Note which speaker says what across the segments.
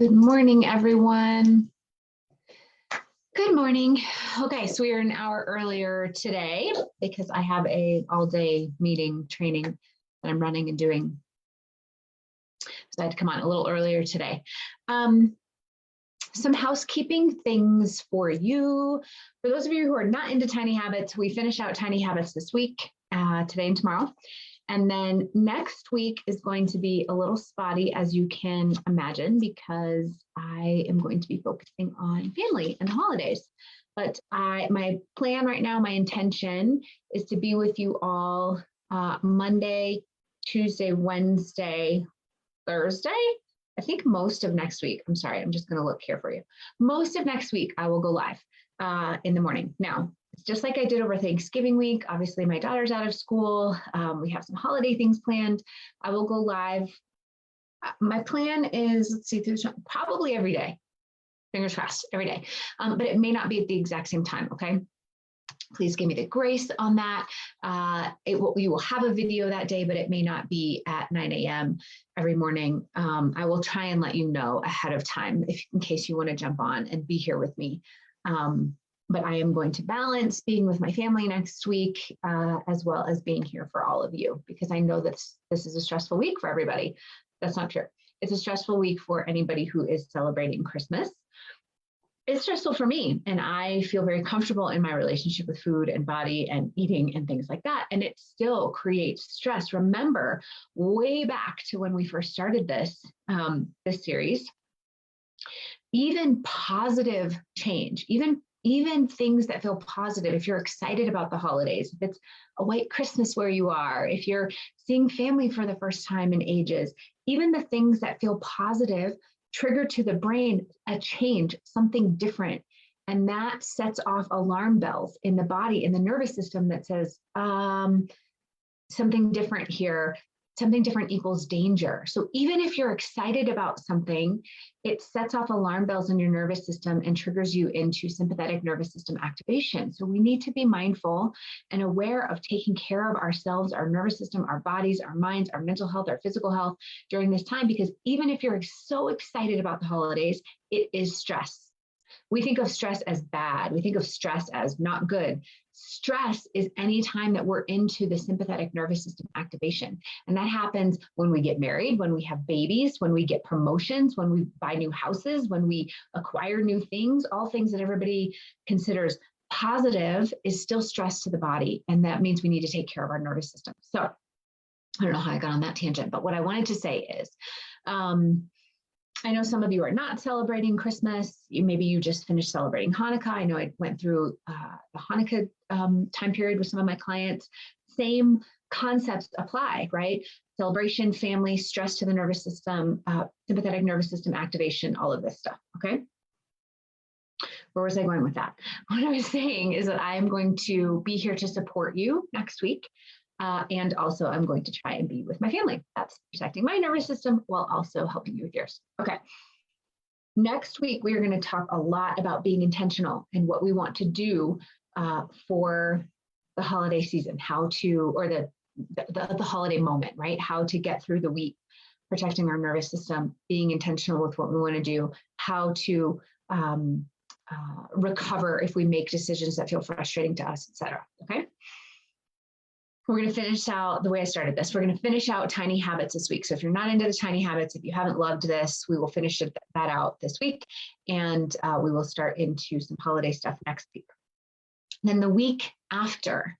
Speaker 1: Good morning, everyone. Good morning. Okay, so we are an hour earlier today because I have a all-day meeting training that I'm running and doing. So I had to come on a little earlier today. Some housekeeping things for you. For those of you who are not into Tiny Habits, we finish out Tiny Habits this week, today and tomorrow. And then next week is going to be a little spotty, as you can imagine, because I am going to be focusing on family and the holidays. But my plan right now, my intention is to be with you all Monday, Tuesday, Wednesday, Thursday. I think most of next week. I'm sorry, I'm just going to look here for you. Most of next week, I will go live in the morning. Now, it's just like I did over Thanksgiving week. Obviously, my daughter's out of school. We have some holiday things planned. I will go live. My plan is, let's see, probably every day. Fingers crossed, every day. But it may not be at the exact same time, okay? Please give me the grace on that. You will have a video that day, but it may not be at 9 a.m. every morning. I will try and let you know ahead of time in case you want to jump on and be here with me. But I am going to balance being with my family next week, as well as being here for all of you, because I know that this is a stressful week for everybody. That's not true. It's a stressful week for anybody who is celebrating Christmas. It's stressful for me, and I feel very comfortable in my relationship with food and body and eating and things like that. And it still creates stress. Remember, way back to when we first started this series, even positive change, even things that feel positive, if you're excited about the holidays, if it's a white Christmas where you are, if you're seeing family for the first time in ages, even the things that feel positive trigger to the brain a change, something different. And that sets off alarm bells in the body, in the nervous system that says, something different here, something different equals danger. So even if you're excited about something, it sets off alarm bells in your nervous system and triggers you into sympathetic nervous system activation. So we need to be mindful and aware of taking care of ourselves, our nervous system, our bodies, our minds, our mental health, our physical health during this time, because even if you're so excited about the holidays, it is stress. We think of stress as bad. We think of stress as not good. Stress is any time that we're into the sympathetic nervous system activation. And that happens when we get married, when we have babies, when we get promotions, when we buy new houses, when we acquire new things, all things that everybody considers positive is still stress to the body. And that means we need to take care of our nervous system. So I don't know how I got on that tangent, but what I wanted to say is, I know some of you are not celebrating Christmas. Maybe you just finished celebrating Hanukkah. I know I went through the Hanukkah time period with some of my clients. Same concepts apply, right? Celebration, family, stress to the nervous system, sympathetic nervous system activation, all of this stuff, okay? Where was I going with that? What I was saying is that I am going to be here to support you next week. And also I'm going to try and be with my family. That's protecting my nervous system while also helping you with yours. Okay. Next week, we are going to talk a lot about being intentional and what we want to do for the holiday season, or the holiday moment, right? How to get through the week, protecting our nervous system, being intentional with what we want to do, how to recover if we make decisions that feel frustrating to us, etc. Okay. We're going to finish out the way I started this. We're going to finish out Tiny Habits this week. So if you're not into the Tiny Habits, if you haven't loved this, we will finish that out this week. And we will start into some holiday stuff next week. Then the week after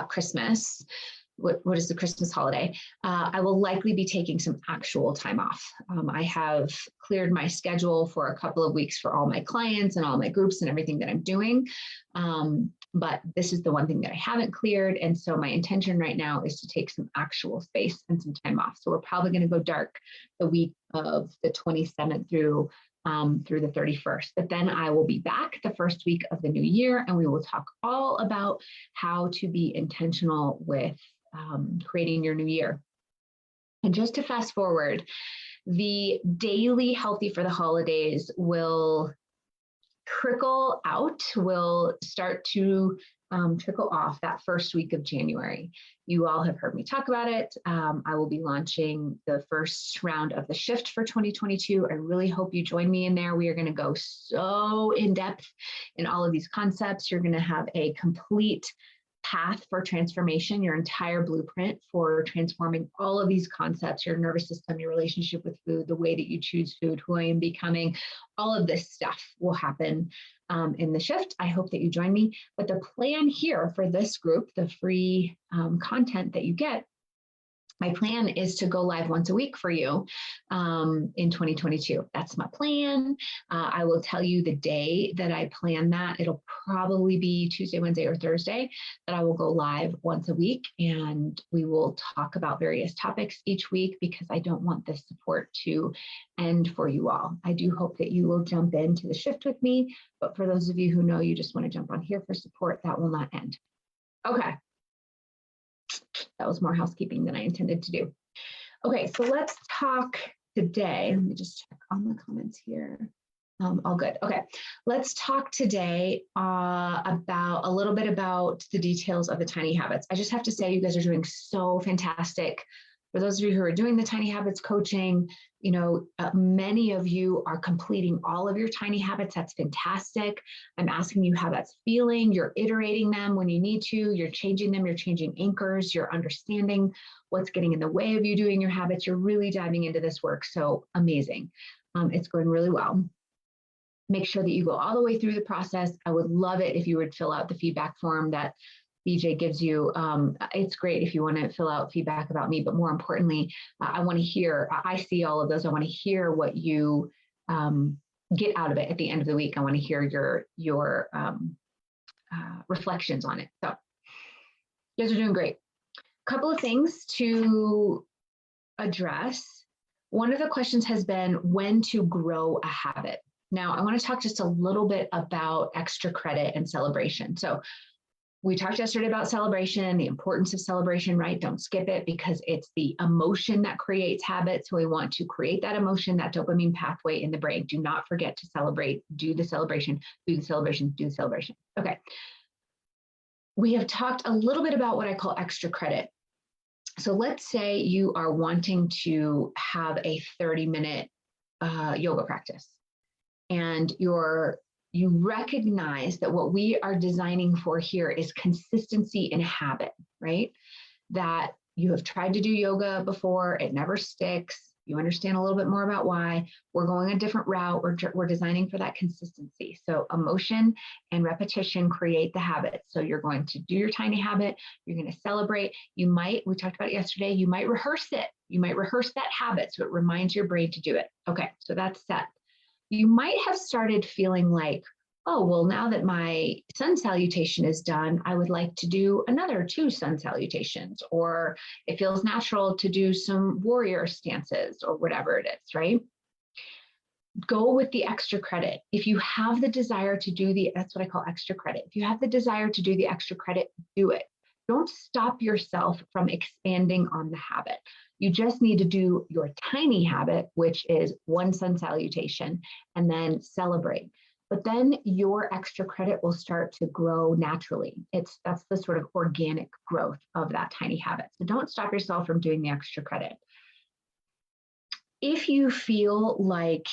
Speaker 1: Christmas, what is the Christmas holiday? I will likely be taking some actual time off. I have cleared my schedule for a couple of weeks for all my clients and all my groups and everything that I'm doing. But this is the one thing that I haven't cleared. And so my intention right now is to take some actual space and some time off. So we're probably going to go dark the week of the 27th through the 31st. But then I will be back the first week of the new year, and we will talk all about how to be intentional with creating your new year. And just to fast forward, the daily Healthy for the Holidays will trickle out, will start to trickle off that first week of January. You all have heard me talk about it. I will be launching the first round of the shift for 2022. I really hope you join me in there. We are going to go so in depth in all of these concepts. You're going to have a complete path for transformation, your entire blueprint for transforming all of these concepts, your nervous system, your relationship with food, the way that you choose food, who I am becoming, all of this stuff will happen in the shift. I hope that you join me. But the plan here for this group, the free content that you get, my plan is to go live once a week for you in 2022. That's my plan. I will tell you the day that I plan that. It'll probably be Tuesday, Wednesday, or Thursday that I will go live once a week, and we will talk about various topics each week because I don't want this support to end for you all. I do hope that you will jump into the shift with me, but for those of you who know you just want to jump on here for support, that will not end. Okay. That was more housekeeping than I intended to do. Okay, so let's talk today. Let me just check on the comments here. All good. Okay, let's talk today about a little bit about the details of the tiny habits. I just have to say, you guys are doing so fantastic. For those of you who are doing the tiny habits coaching, you know, many of you are completing all of your tiny habits. That's fantastic. I'm asking you how that's feeling. You're iterating them when you need to. You're changing them. You're changing anchors. You're understanding what's getting in the way of you doing your habits. You're really diving into this work. So amazing. It's going really well. Make sure that you go all the way through the process. I would love it if you would fill out the feedback form that BJ gives you. It's great if you want to fill out feedback about me, but more importantly, I want to hear, I see all of those. I want to hear what you get out of it at the end of the week. I want to hear your reflections on it. So you guys are doing great. A couple of things to address. One of the questions has been when to grow a habit. Now, I want to talk just a little bit about extra credit and celebration. So we talked yesterday about celebration, the importance of celebration, right? Don't skip it because it's the emotion that creates habits. So we want to create that emotion, that dopamine pathway in the brain. Do not forget to celebrate, do the celebration, do the celebration, do the celebration. Okay. We have talked a little bit about what I call extra credit. So let's say you are wanting to have a 30-minute yoga practice and you recognize that what we are designing for here is consistency in habit, right? That you have tried to do yoga before, it never sticks. You understand a little bit more about why. We're going a different route. We're designing for that consistency. So emotion and repetition create the habit. So you're going to do your tiny habit. You're going to celebrate. We talked about it yesterday. You might rehearse it. You might rehearse that habit so it reminds your brain to do it. Okay, so that's set. You might have started feeling like, oh, well, now that my sun salutation is done, I would like to do another 2 sun salutations, or it feels natural to do some warrior stances or whatever it is, right? Go with the extra credit. If you have the desire to do that's what I call extra credit. If you have the desire to do the extra credit, do it. Don't stop yourself from expanding on the habit. You just need to do your tiny habit, which is 1 sun salutation, and then celebrate. But then your extra credit will start to grow naturally. That's the sort of organic growth of that tiny habit. So don't stop yourself from doing the extra credit. If you feel like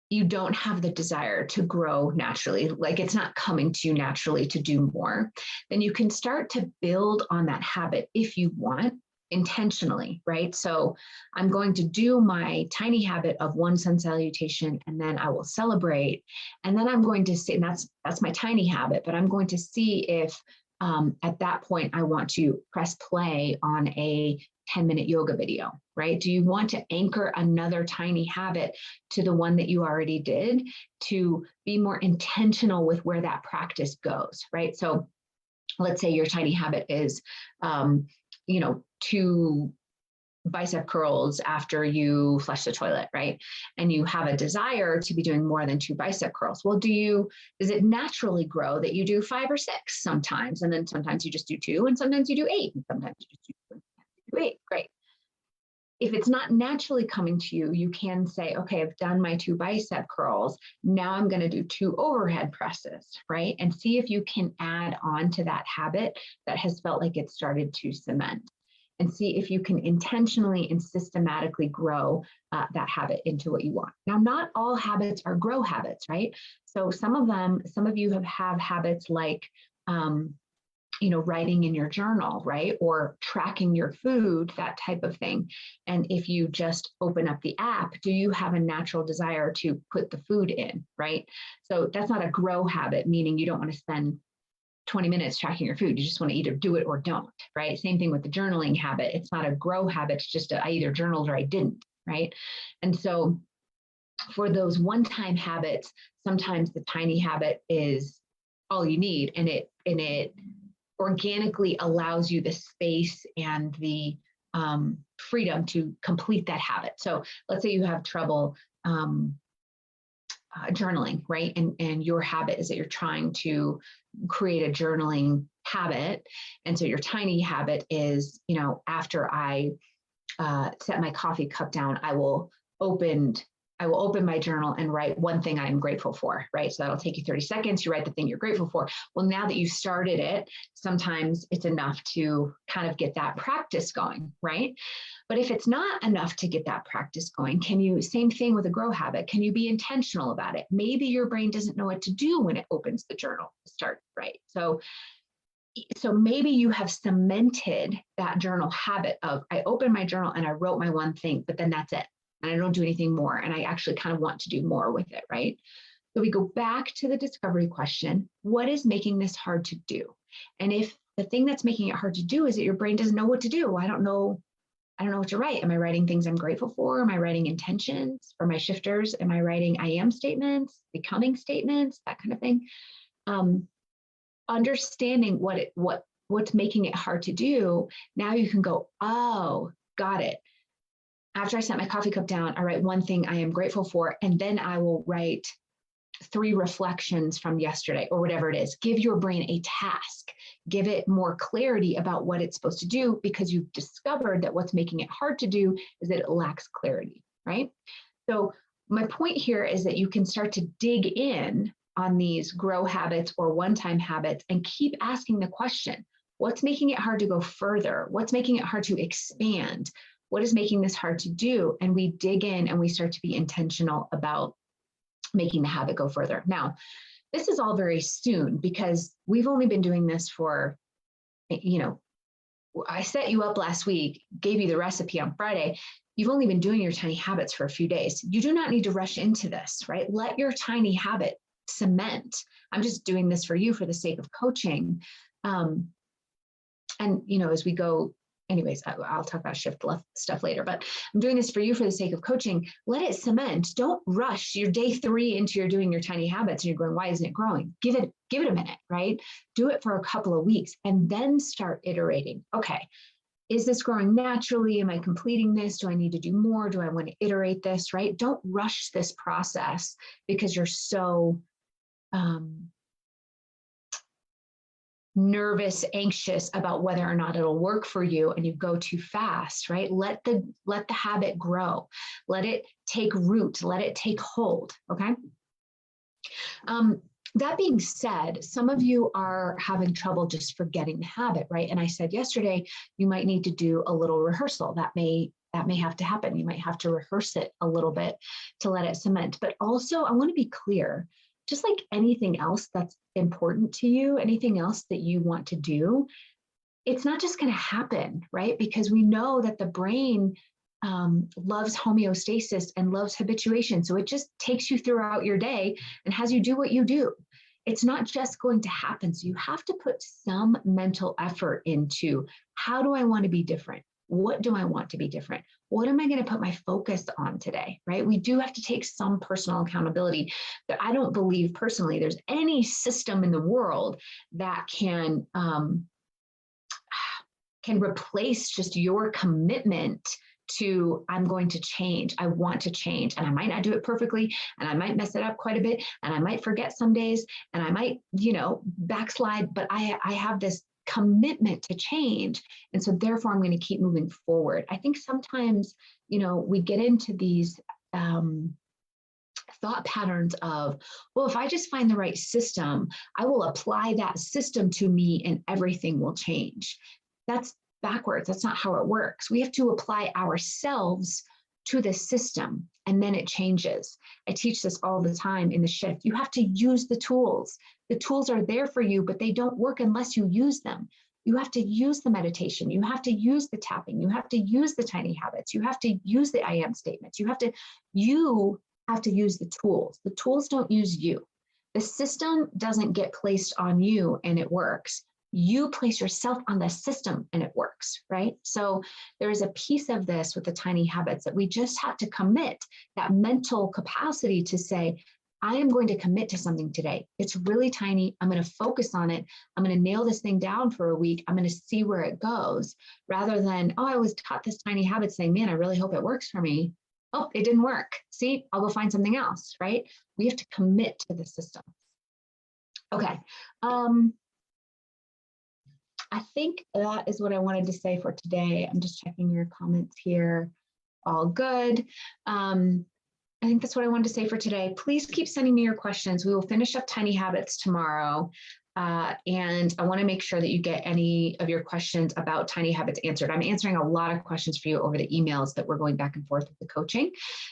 Speaker 1: you don't have the desire to grow naturally, like it's not coming to you naturally to do more, then you can start to build on that habit if you want, intentionally, right? So I'm going to do my tiny habit of 1 sun salutation, and then I will celebrate. And then I'm going to see, and that's my tiny habit, but I'm going to see if at that point I want to press play on a 10-minute yoga video, right? Do you want to anchor another tiny habit to the one that you already did to be more intentional with where that practice goes, right? So let's say your tiny habit is, 2 bicep curls after you flush the toilet, right? And you have a desire to be doing more than 2 bicep curls. Well, does it naturally grow that you do 5 or 6 sometimes, and then sometimes you just do 2, and sometimes you do 8, and sometimes you just do 8? Great. if it's not naturally coming to you, you can say, okay, I've done my 2 bicep curls. Now I'm going to do 2 overhead presses, right? And see if you can add on to that habit that has felt like it started to cement, and see if you can intentionally and systematically grow that habit into what you want. Now, not all habits are grow habits, right? So some of you have habits like, writing in your journal, right? Or tracking your food, that type of thing. And if you just open up the app, do you have a natural desire to put the food in, right? So that's not a grow habit, meaning you don't want to spend 20 minutes tracking your food. You just want to either do it or don't, right? Same thing with the journaling habit. It's not a grow habit. It's just I either journaled or I didn't, right? And so for those one-time habits, sometimes the tiny habit is all you need, and it organically allows you the space and the freedom to complete that habit. So let's say you have trouble journaling, right? And your habit is that you're trying to create a journaling habit. And so your tiny habit is, after I set my coffee cup down, I will open my journal and write one thing I'm grateful for, right? So that'll take you 30 seconds. You write the thing you're grateful for. Well, now that you started it, sometimes it's enough to kind of get that practice going, right? But if it's not enough to get that practice going, same thing with a grow habit, can you be intentional about it? Maybe your brain doesn't know what to do when it opens the journal to start, right? So maybe you have cemented that journal habit of, I opened my journal and I wrote my one thing, but then that's it. And I don't do anything more. And I actually kind of want to do more with it, right? So we go back to the discovery question. What is making this hard to do? And if the thing that's making it hard to do is that your brain doesn't know what to do, I don't know what to write. Am I writing things I'm grateful for? Am I writing intentions for my shifters? Am I writing I am statements, becoming statements, that kind of thing? Understanding what's making it hard to do. Now you can go, oh, got it. After I set my coffee cup down, I write one thing I am grateful for, and then I will write 3 reflections from yesterday or whatever it is. Give your brain a task, give it more clarity about what it's supposed to do, because you've discovered that what's making it hard to do is that it lacks clarity, right? So my point here is that you can start to dig in on these grow habits or one-time habits and keep asking the question, what's making it hard to go further? What's making it hard to expand? What is making this hard to do? And we dig in and we start to be intentional about making the habit go further. Now, this is all very soon because we've only been doing this for, I set you up last week, gave you the recipe on Friday. You've only been doing your tiny habits for a few days. You do not need to rush into this, right? Let your tiny habit cement. I'm just doing this for you for the sake of coaching. And, as we go, anyways, I'll talk about shift left stuff later, but I'm doing this for you for the sake of coaching. Let it cement. Don't rush. You're day 3 into your doing your tiny habits and you're going, why isn't it growing? Give it a minute, right? Do it for a couple of weeks and then start iterating. Okay, is this growing naturally? Am I completing this? Do I need to do more? Do I want to iterate this, right? Don't rush this process because you're so nervous, anxious about whether or not it'll work for you, and you go too fast, right? Let the habit grow, let it take root, let it take hold. Okay. That being said, some of you are having trouble just forgetting the habit, right? And I said yesterday, you might need to do a little rehearsal. That may have to happen. You might have to rehearse it a little bit to let it cement. But also, I want to be clear, just like anything else that's important to you, anything else that you want to do, it's not just going to happen, right? Because we know that the brain loves homeostasis and loves habituation. So it just takes you throughout your day and has you do what you do. It's not just going to happen. So you have to put some mental effort into, how do I want to be different? What do I want to be different? What am I going to put my focus on today, right? We do have to take some personal accountability, but I don't believe personally there's any system in the world that can replace just your commitment to, I'm going to change, I want to change, and I might not do it perfectly, and I might mess it up quite a bit, and I might forget some days, and I might, backslide, but I have this commitment to change. And so therefore I'm going to keep moving forward. I think sometimes, we get into these thought patterns of, well, if I just find the right system, I will apply that system to me and everything will change. That's backwards. That's not how it works. We have to apply ourselves to the system and then it changes. I teach this all the time in the shift. You have to use the tools. The tools are there for you, but they don't work unless you use them. You have to use the meditation. You have to use the tapping. You have to use the tiny habits. You have to use the I am statements. You have to use the tools. The tools don't use you. The system doesn't get placed on you and it works. You place yourself on the system and it works, right? So there is a piece of this with the tiny habits that we just have to commit that mental capacity to say, I am going to commit to something today. It's really tiny. I'm going to focus on it. I'm going to nail this thing down for a week. I'm going to see where it goes rather than, oh, I was taught this tiny habit saying, man, I really hope it works for me. Oh, it didn't work. See, I'll go find something else, right? We have to commit to the system. Okay. I think that is what I wanted to say for today. I'm just checking your comments here. All good. I think that's what I wanted to say for today. Please keep sending me your questions. We will finish up Tiny Habits tomorrow. And I want to make sure that you get any of your questions about Tiny Habits answered. I'm answering a lot of questions for you over the emails that we're going back and forth with the coaching.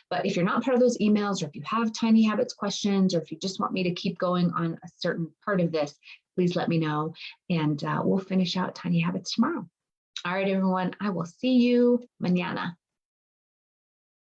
Speaker 1: But if you're not part of those emails, or if you have Tiny Habits questions, or if you just want me to keep going on a certain part of this, please let me know. And we'll finish out Tiny Habits tomorrow. All right, everyone, I will see you mañana.